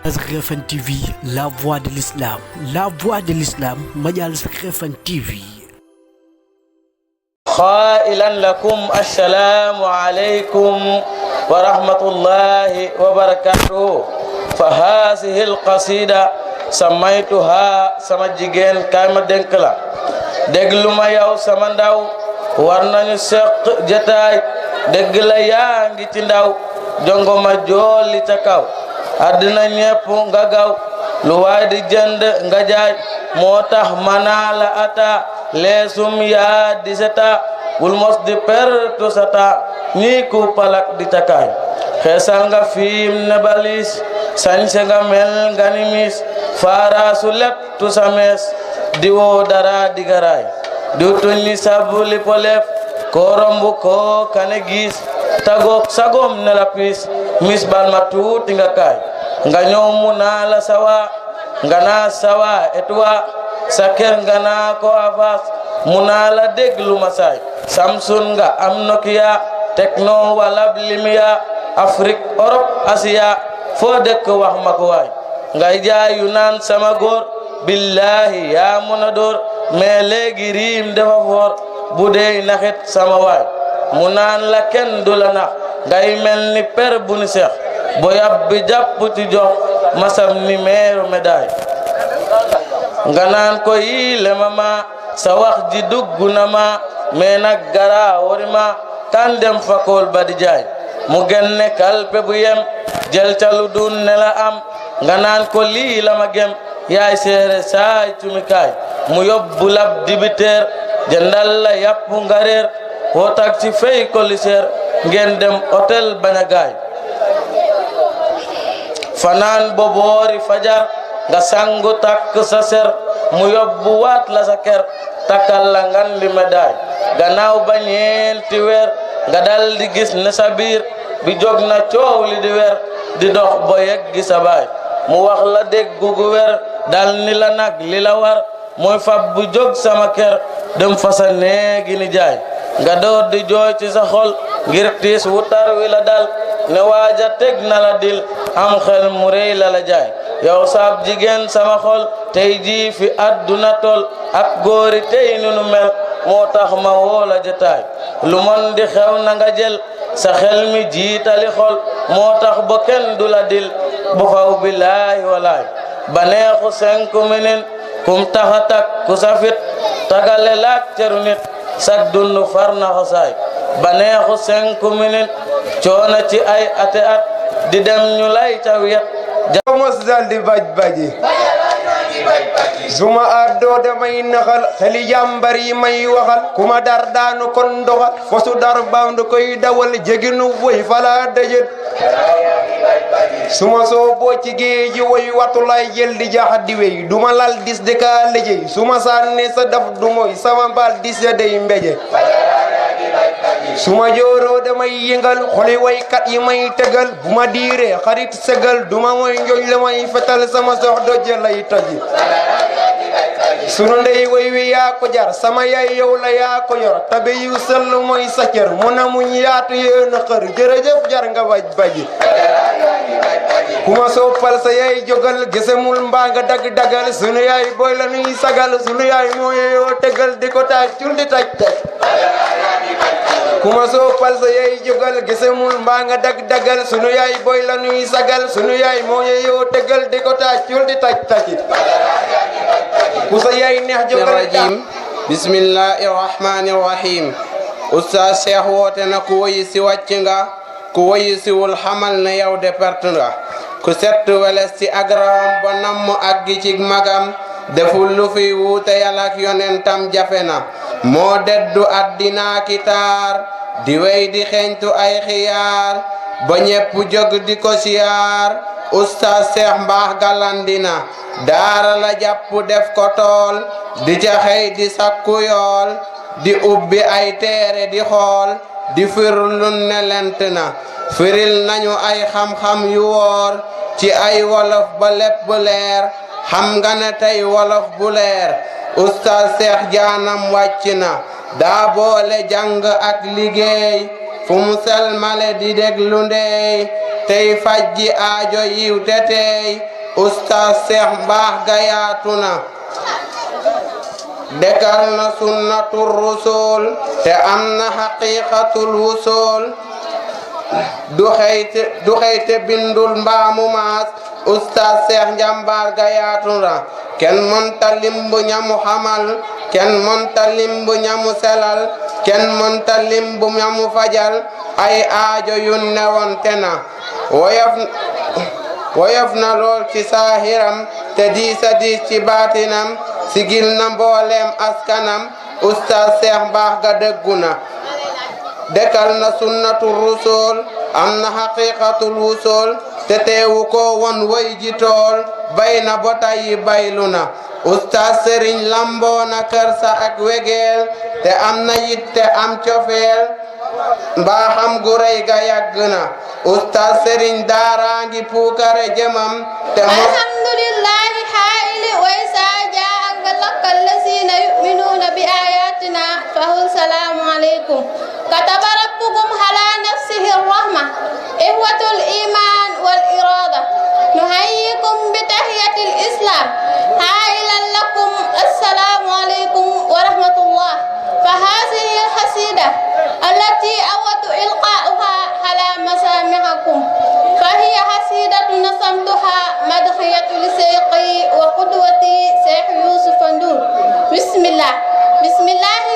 Rfn TV, la voix de l'islam. La voix de l'islam, Majalis Rfn TV. قائلا لكم السلام عليكم ورحمة الله وبركاته. فهذه القصيدة سميتها سمجيجين كايما دنكلا دغلو ما ياو سمنداو warnañu sekk jotaay degg la yaangi ci ndaw jongo ma jolli ca kaw adina ñepp nga gaw lu waay di jënd nga jaay motax manala ata lesum ya di seta wul mos di pertu sata ni ku palak di takay xesal nga fim ne balis sañse nga mel nga ni mis fara su lepp tu sames di wo dara di garay du tuñi sabuli polef ko rombu ko kane gis tagok sagom ne la pis mis bal ma tuuti nga kay nga ñomu na la sawa nga na sawa etwa saker nga na ko avas munala deglu masay Samsung nga am Nokia Tecno wala Limia Afrique Europe Asia fo dekk wax mako way ngay jaayu naan sama góor billahi ya munador mais léegi riim dafa foor bu dee naxit sama waay mu naan la kenn du la nax ngay mel ni per bu ni seex bo yab bi jàpp ci jox masam ni meeru médaille nga naan ko yi le mama sa wax ji dugg na ma mais nag gara wori ma tan dem fakool ba di jaay mu genne kalpe bu yem jël calu dun ne la am nga naan ko lii la ma gem yaay seere saay tumikaay mu yóbbu lab dibiteer jëndal la yàpp nga reer woo taxi fay ko liseer ngeen dem hôtel baña gaay fanaan boboori fajar nga sangu takk sa ser mu yóbbu waat la sa ker takkal la ngan li médaille gannaaw ba ñeenti weer nga dal di gis ne sa biir bi jóg na coow li di weer di dox bo yeggi sa baay mu wax la déggu gu weer dal ni la nag li la war mooy fab bu jóg sama kër dem fa sa néegi ni jaay nga door di jooy ci sa xol ngir tiis wutar wi la dal ne waaja teg na la dil am xel mu rëy la la jaay yow saab jigéen sama xol tey jii fi àdduna tol ak góori tey nunu mel moo tax ma woo la jotaay lu mon di xew na nga jël sa xel mi jiitali xol moo tax ba kenn du la dil bu faw billaahi walaay baneexu 5 minutes kum taxatak ku safit tagale laak ceru nit sak dundu farna xosaay baneexu 5 minutes coona ci ay ate at di dem ñu lay ca wet mos dal di baj baji suma addo damay naxal xeli jàmbar yi may waxal kuma dar daanu kon doxal fosu dar bandu koy dawal jeginu woy fala dajet suma soo boo ci géeji woy watu lay jël di jaxat di wey duma lal dis de ka lëjëy suma sànne sa daf du mooy sama mbal dis ya day mbeje suma jooroo damay yëngal xoli waykat yi may tegal bu ma diiree xarit segal duma mooy njoñ la may fetal sama sox doje lay toji sunu ndey way wi yaa ko jar sama yaay yow la yaa ko yor tabe yu sell mooy sa cër mu na muñ yaatu yéen a xër jërëjëf jar nga baj baji kuma soppal sa yaay jogal gesemul mbaa nga dag-dagal sunu yaay boy la nuy sagal sunu yaay moo yoo tegal di ko taaj cul di taj taj kuma soppal sa yaay jogal gesemul mbaa nga dag-dagal sunu yaay boy la nuy sagal sunu yaay moo yoo tegal di ko taaj cul di taj taj ku sa yaay neex jogal rajim bismillahir rahmanir rahim Oustaz Cheikh woote na ku woyi si wàcc nga ku woyi siwul xamal ne yow de perte nga ku set weles ci agrawam ba namm ak gi ci magam deful lu fi wuute yàlla ak yonentam jafe na moo deddu addina ki taar di wey di xeeñtu ay xiyaar ba ñepp jóg di ko siyaar Oustaz Cheikh mbaax galandina daara la jàpp def ko tool di ca xëy di sakku yool di ubbi ay teere di xool di firlun ne lent na firil nañu ay xam-xam yu woor ci ay wolof ba lépp leer xam nga ne tey wolof bu leer Oustaz Cheikh jaanam wàcc na daa boole jàng ak liggéey fu mu selmale di déglu ndey tey fajji aajo yiw te tey Oustaz Cheikh Mbaax ga yaatu na dekal na sunnatul rusul te am na haqiqatul wusul du xëyte bindul mbaamu maas Oustaz Cheikh njambaar ga yaatu na kenn mënta limbu ñamu xamal kenn mënta limbu ñamu selal kenn mënta limbu ñamu fajal ay aajo yu newoon te na woyof na lool ci saahiram te diisa diis ci baatinam sigil na mbooleem askanam Oustaz Cheikh Mbaax ga dëggu na dekal na sunnatul rusul am na haqiqatul wusul te teewu ko won way ji tool bay na bota yi baylu na Oustaz Serigne lamboo na kersa ak wegeel te am na yitte am cofeel mbaaxam gu rëy ga yàgg na Oustaz Serigne daara ngi puukare jëmam te alhamdulillahi haili wa isa jaa lakal lazina yu'minuna bi ayatina fahul salamu alaykum kataba rabbukum ala nafsihi rahma ihwatul iman wal irada nuhayyikum bi tahiyatil islam hailan lakum assalamu alaykum wa rahmatullah fa hadhihi al hasida allati awadu ilqa'uha ala masami'ikum fa hiya hasidatu nasamtuha madhiyatu li sayqi wa qudwati Cheikh Yusuf Ndour bismillah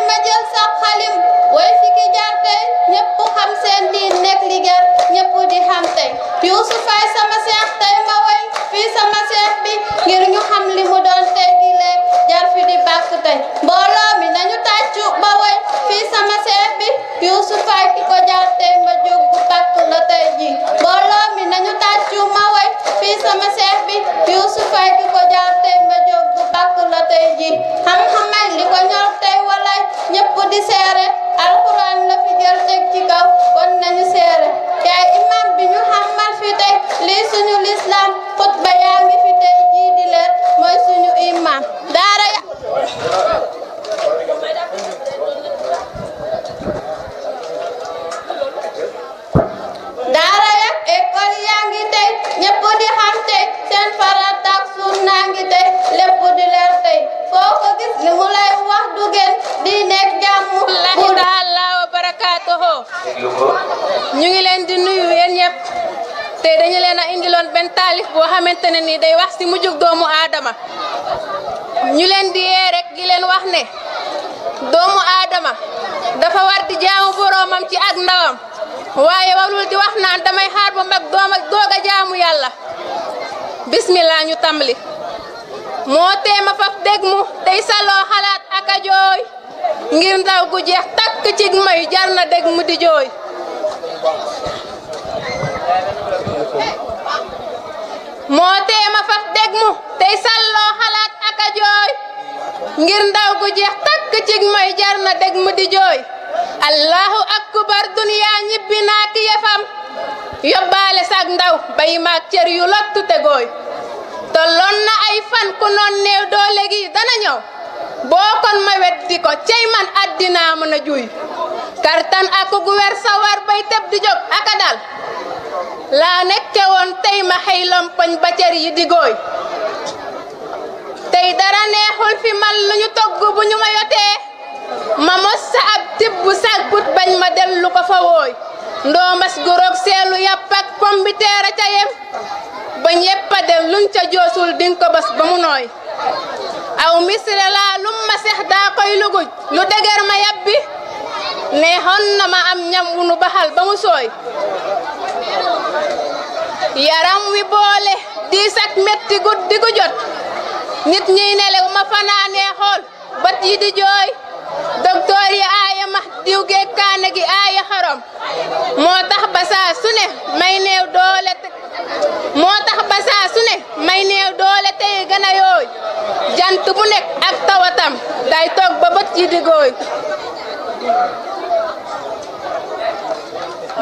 ma jël sa xalim way fi ki jaar tey ñëpp xam seen di nekk liggéey ñëpp di xam tey Yusuf ay sama seex tey ma way fii sama seex bi ngir ñu xam li mu doon tey gi lee jar fi di bàkk tey mbooloo mi nañu tàccu ba way fii sama seex bi Yusuf ay ki ko jaar tey ma jóg bu bàkk la tey ji mbooloo mi nañu tàccu ma way fii sama seex bi Yusuf ay ki ko jaar tey ma jóg bu bàkk la tey ji xam-xamay li ko ñor tey walay ñëpp di seere alquran la fi jël teg ci kaw kon nañu seere yaay imam bi ñu xamal fi tey lii suñu lislam xutba yaa ngi fi tey jii di leer mooy suñu imam daara ya école yaa ngi tey ñëpp di xam tey seen farata ak sunna ngi tey lépp di leer tey foo ko gis li mu lay wax du gën di nekk jàmm Allahu taala wa barakaatuhu ñu ngi leen di nuyu yéen ñëpp tey dañu leen a indiloon benn taalif boo xamante ne ni day wax ci mujjug doomu aadama ñu leen di yee rek di leen wax ne doomu aadama dafa war di jaamu boroomam ci ak ndawam waaye warul di wax naan damay xaar ba mag dooga jaamu yàlla bismillah ñu tàmbali moo teema faf dégg mu tey saloo xalaat ak a jooy ngir ndaw gu jeex takk ci may jar na dégg mu di jooy moo teema faf dégg mu tey saloo xalaat ak a jooy ngir ndaw gu jeex takk ci may jar na dégg mu di jooy allahu akbar duniya ñibbi naa ki yefam yóbbaale sag ndaw bay maag cër yu lottu te gooy tolloon na ay fan ku noon néew doole gi dana ñëw boo kon ma weddi ko cey man addinaa mën a juy kartan ak gu wer sawar bay teb di jóg aka dal laa nekke woon tey ma xëy lompoñ ba cër yi di gooy tey dara neexul fi man lu ñu togg bu ñu ma yotee ma mos sa ab tibb sag put bañ ma dellu ko fa wooy ndoombas goroog seelu yàpp ak pombiteer a ca yem ba ñépp a dem luñ ca joosul din ko bas ba mu nooy aw misre laa lum ma sex daa koy luguj lu dëgër ma yabbi neexoon na ma am ñam wu nu baxal ba mu sooy yaram wi boole diis ak metti guddi gu jot nit ñiy nelew ma fanaanee xool bat yi di jooy docteur yi aaya ma diw geeg kaane gi aaya xarom moo tax ba saa su ne may néew doole tey gën a yooy jant bu nekk ak tawatam day toog ba bët yi di gooy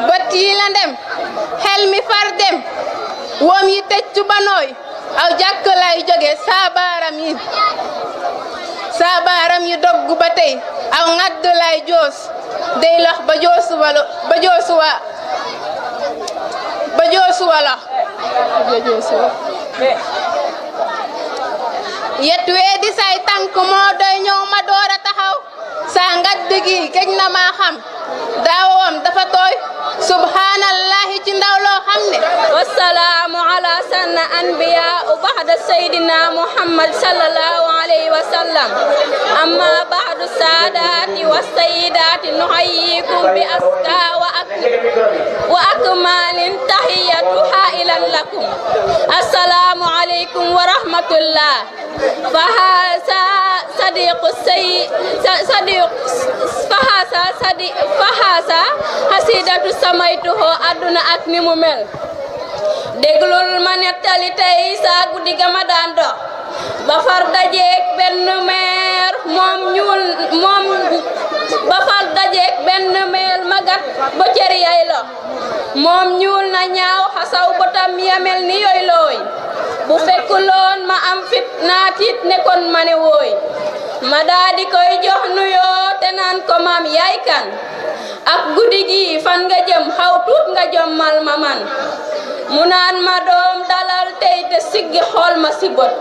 bët yi la dem xel mi far dem woom yi tëccu ba nooy aw jàkk lay jóge saabaaram yi doggu ba tey aw ŋaddu lay joos dey lox ba joosuwa la yet weedi say tànk moo doy ñëw ma door a taxaw saa ngadd gi gëj na maa xam daawam dafa tooy subhanallahi ci ndaw loo xam ne wassalaamu ala sanna anbiya ba'da sayyidina muhammad sallallahu alayhi wa sallam amma ba'du saadaati wa sayyidaati nuhayyikum bi aska wa akmalin tahiyatu hailan lakum assalaamu alaykum wa rahmatullah fahasa hasidatu samaytuhu aduna ak ni mu mel déglul ma nettali tey saa guddi ga ma daan dox ba far dajeek benn meer magat ba cër yay lo moom ñuul na ñaaw xasaw botam yamel ni yooy looy bu fekkuloon ma am fit naatit ne kon ma ne wooy ma daa di koy jox nuyoo te naan ko maam yaay kan ak guddi gi fan nga jëm xaw tuut nga jommal ma man mu naan ma doom dalal tey te siggi xool ma si bët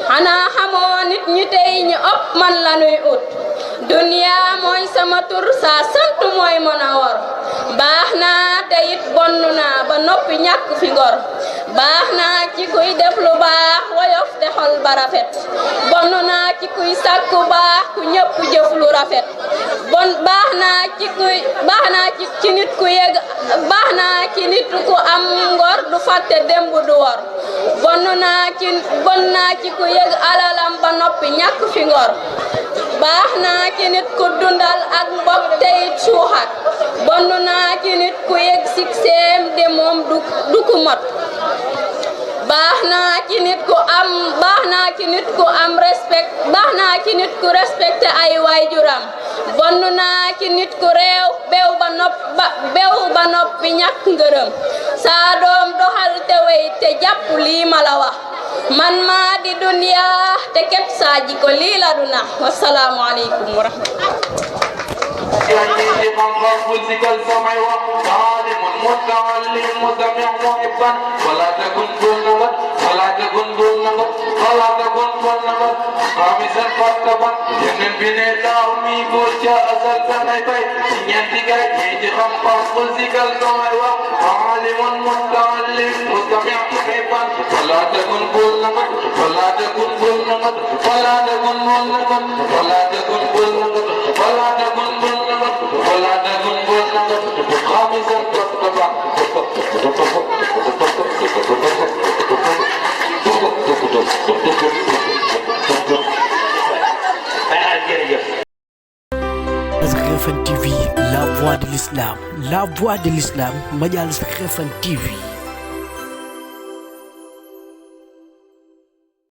xanaa xamoo nit ñi tey ñi ëpp man la nuy ut duniya mooy sama tur saa sant mooy mën a wor baax naa te it bonn naa ba noppi ñàkk fi ngor baax naa ci kuy def lu baax woyof te xol ba rafet bonn naa ci kuy sàkku baax ku ñëpp jëf lu rafet baax naa ci nit ku am ngor du fàtte démb du wor bon naa ci ku yëg alalam ba noppi ñàkk fi ngor baax naa ci nit ku dundal ak mbokk teyit suuxat bon naa ci nit ku yëg sikseem de moom du ku mot baax naa ci nit ku respecté ay waajuram bon naa ci nit ku réew bew ba noppi ñàkk ngërëm saa doom doxal te wey te jàpp lii ma la wax man maa di duniya te képp saa ji ko lii la du nax wassalaamu aleykum wa rahmatullah ولا تكن دون نغد خامسا فرتبا جنن بني لاومي بوجا أزل سنبي ينتقى يجي خمقا مزيكال نوعي عالم متعلم مستمع محبا ولا تكن دون نغد ولا تكن دون نغد ولا تكن دون نغد ولا تكن دون نغد ولا تكن دون نغد ولا تكن دون نغد خامسا فرتبا Rfm TV, la voix de l'islam, Majalis Rfm TV.